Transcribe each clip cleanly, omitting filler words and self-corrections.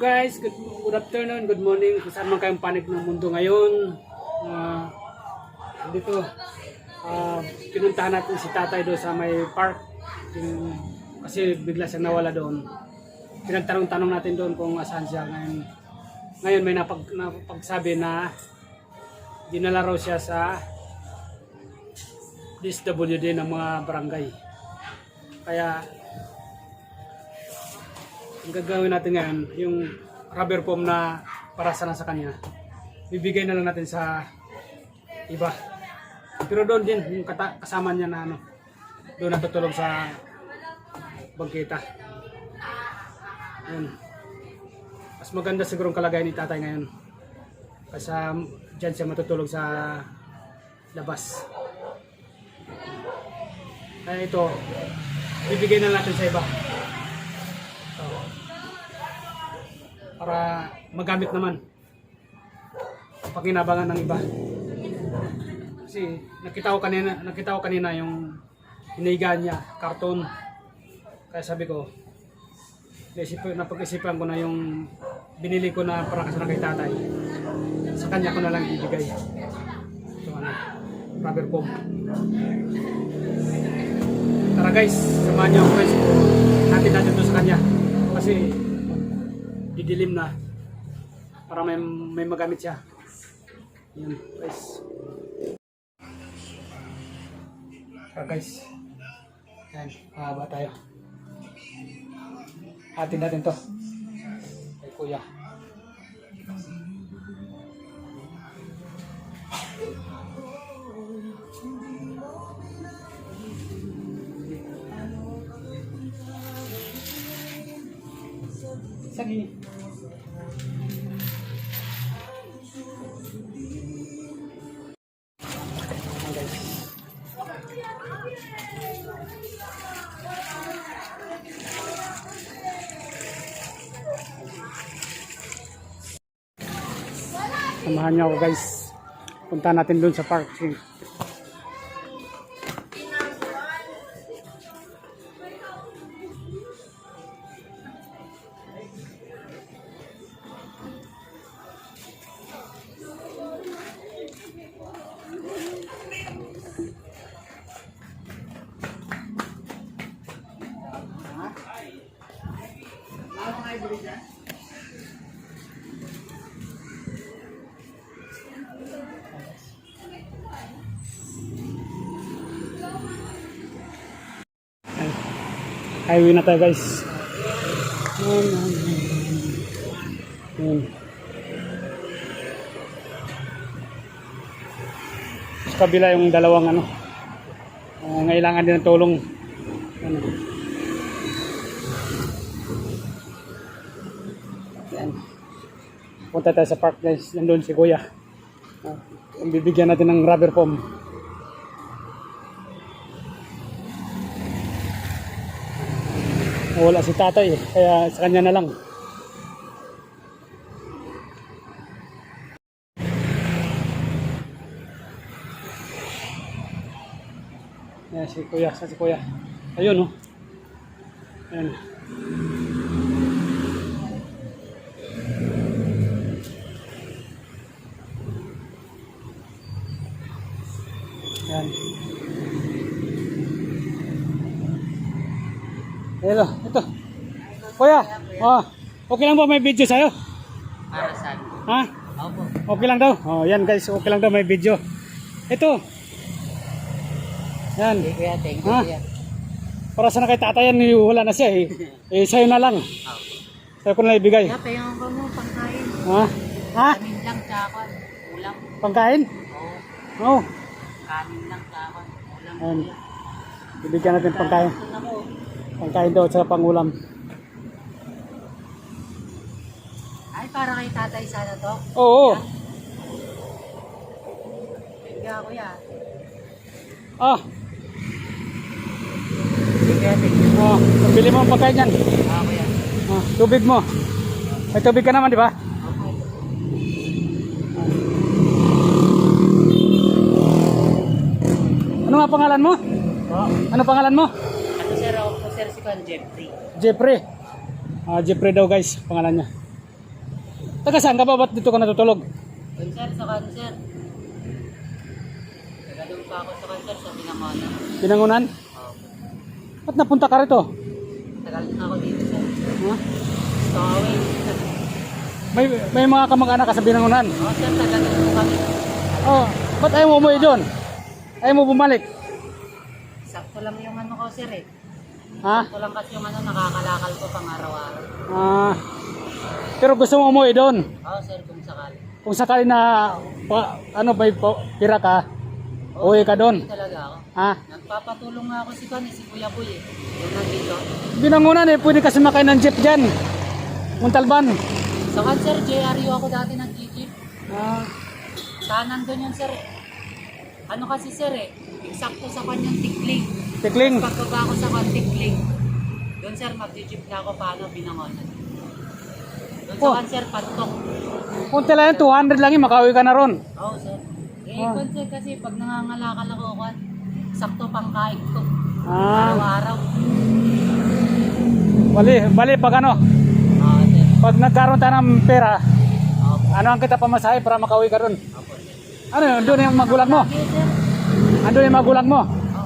guys, good afternoon, good morning, kung saan man kayong panig ng mundo ngayon. Dito, pinuntahan natin si tatay doon sa may park. Kasi bigla siyang nawala doon. Pinagtanong-tanong natin doon kung asan siya ngayon. Ngayon may napagsabi na dinala raw siya sa DSWD ng mga barangay. Kaya ang gagawin natin ngayon, yung rubber foam na para sana sa kanya, bibigay na lang natin sa iba. Pero doon din, yung kasama niya na doon natutulog sa bangkita. Yun. Mas maganda siguro ang kalagayan ni tatay ngayon. Kasi dyan siya matutulog sa labas. Kaya ito, bibigay na natin sa iba. Para magamit naman pagkinabangan ng iba. Kasi nakita ko kanina yung hinigaan niya, karton. Kaya sabi ko, napag-isipan ko na yung binili ko na para kasama kay tatay. Sa kanya ko na lang ibigay. So rubber foam. Tara guys, samahan niyo ako guys. Natin to sa kanya. Kasi didilim na para may magamit siya. Yan guys. Guys. Yan, mahaba tayo. Atin natin to kay kuya. Sige. Samahan niyo ako guys. Punta natin doon sa park. Highway na tayo guys. Sa kabila yung dalawang ngailangan din ng tulong. Yan. Punta tayo sa park guys. Nandun si kuya. Bibigyan natin ng rubber foam. Wala si tatay kaya sa kanya na lang. Yan si kuya, ayun Ayan. Yan. Hello, ito. Kuya, okay lang ba may video sa'yo? Para saan? Ha? Opo. Okay lang daw. Yan guys, okay lang daw may video. Ito. Yan. Sige kuya, thank you kuya. Para sana kay tatay yan, wala na siya sa'yo na lang. Sa'yo ko na ibigay. Kaya payang ko mo, pangkain. Ha? Kanin lang, tsaka ulam. Pangkain? Oo. Kanin lang, tsaka ulam. Ayan. Bibigyan natin pangkain. Pangkain daw sa pangulam. Ay, para kay tatay sana to? Oo. Kaya kuya. Sige, thank you. Pabili mo ang pagkain yan. Kuya. Tubig mo. May tubig ka naman, di ba? Ano nga pangalan mo? Ano pangalan mo? Ako sir si Juan Jeffrey. Jeffrey. Jeffrey daw guys, pangalan niya. Taga saan ka ba? Ba't dito ka natutulog? Doon sir, sa cancer. Taga doon pa ako sa cancer sa Binangonan. Binangonan? Oh. Ba't napunta ka rito? Tagal na ako dito sir. Ha? Stowaway. May mga kamag-anak ka sa Binangonan? Oh sir, tagal na po kami. Oh, ba't ayaw mo umuwi doon? Ayaw mo bumalik? Sakto lang yung ano ko sir eh. Ha? Sakto lang kasi yung ano nakakalakal ko pang araw-araw. Ah, pero gusto mo umuwi doon? Oh sir, kung sakali. Kung sakali na may pira ka, uwi ka doon. Hindi talaga ako. Ha? Nagpapatulong nga ako si Kuya Boy eh. Yung nandito. Binangonan eh, pwede kasi makain ng jeep dyan. Muntalban. Sa cancer, JRU ako dati nag-jeep. Ah, Saan nandun yun sir? Ano kasi sir eh, eksakto sa kanyang tikling. tikling. Pagbaba ko sa tikling, doon sir mag-jeep na ako paano Binangonan. Doon sa Oh. cancer, pantok. Kung tala yan, 200 lang yun, makauwi ka na ron. Oo sir. Eh, Oh. sir kasi pag nangangalakal ako, kwan, sakto pang kain ko. Ah, Araw-araw. bali pag ano, Oo sir. pag nagkaroon tayo ng pera, Opo. ano ang kita pamasahe para makauwi ka ron? Opo sir. Ano yun, doon yung magulang mo? Okay sir. Andun yung magulang mo?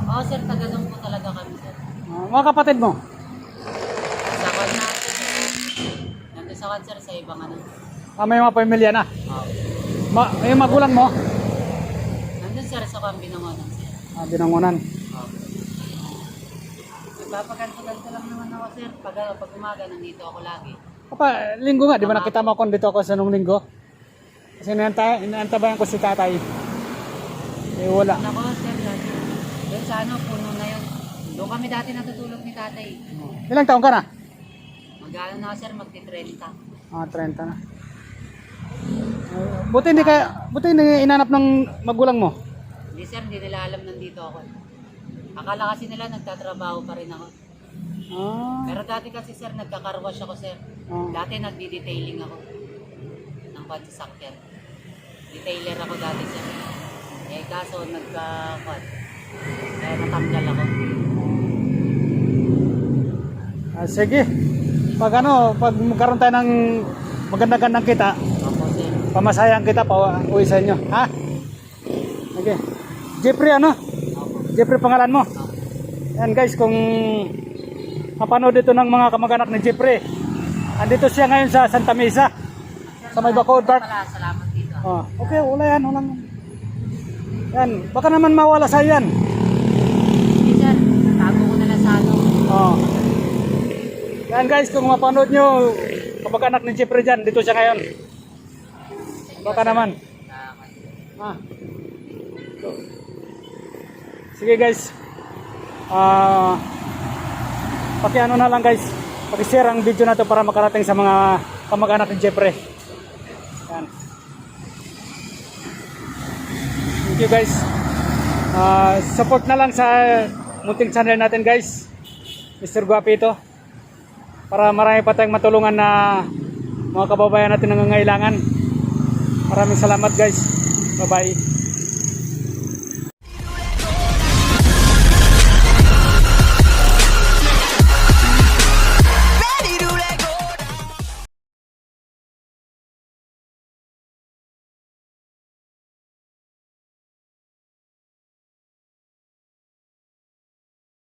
Oo sir, taga-doon po talaga kami sir. Mga kapatid mo? Sa kwan na, nandun sa cancer sa ibang ano. May mga pamilya na. Oo. Yung magulang mo? Nandun sir sa kwan Binangonan sir. Binangonan. Oo. Ipapaganto-ganto lang naman ako sir. Pag umaga, nandito ako lagi. Papa, linggo nga, di ba nakita mo ako dito ako sa nung linggo? Kasi inaantabayan ko si tatay. Eh wala. Ako sir, dati. Doon sa ano, puno na yun. Doon kami dati natutulog ni tatay. Ilang taon ka na? Mag-ano na sir, magti-30. 30 na. Buti hindi inanap ng magulang mo. Hindi sir, hindi nila alam nandito ako. Akala kasi nila nagtatrabaho pa rin ako. Ah, Pero dati kasi sir, nagkakarwash ako sir. ah. Dati nagdi-detailing ako. Ng pansasakyan. Detailer ako dati sir. Eh kaso nagka-quad. Kaya natanggal ako. Sige. Pag magkaroon tayo ng maganda-gandang kita, Opo sir. pamasayan kita pa uwi sa inyo. Ha? Okay. Jeffrey ano? Opo. Jeffrey pangalan mo? Opo. Yan guys, kung mapanood dito ng mga kamag-anak ni Jeffrey, andito siya ngayon sa Santa Mesa, sa may Bacood Park. Pala, salamat dito. Oh, okay, wala yan, walang. Yan, baka naman mawala sa yan. Hindi sir, tago ko na lang sa ano. Oh. Yan guys, kung mapanood nyo, kamag-anak ni Jeffrey dyan, dito siya ngayon. Baka naman. Salamat. Ah. Sige guys. Pakiano na lang guys. Paki-share ang video na to para makarating sa mga kamag-anak ni Jeffrey. Yan. Thank you guys. Support na lang sa munting channel natin guys. Mr. Guapito. Para marami pa tayong matulungan na mga kababayan natin na nangangailangan. Maraming salamat guys. Bye bye.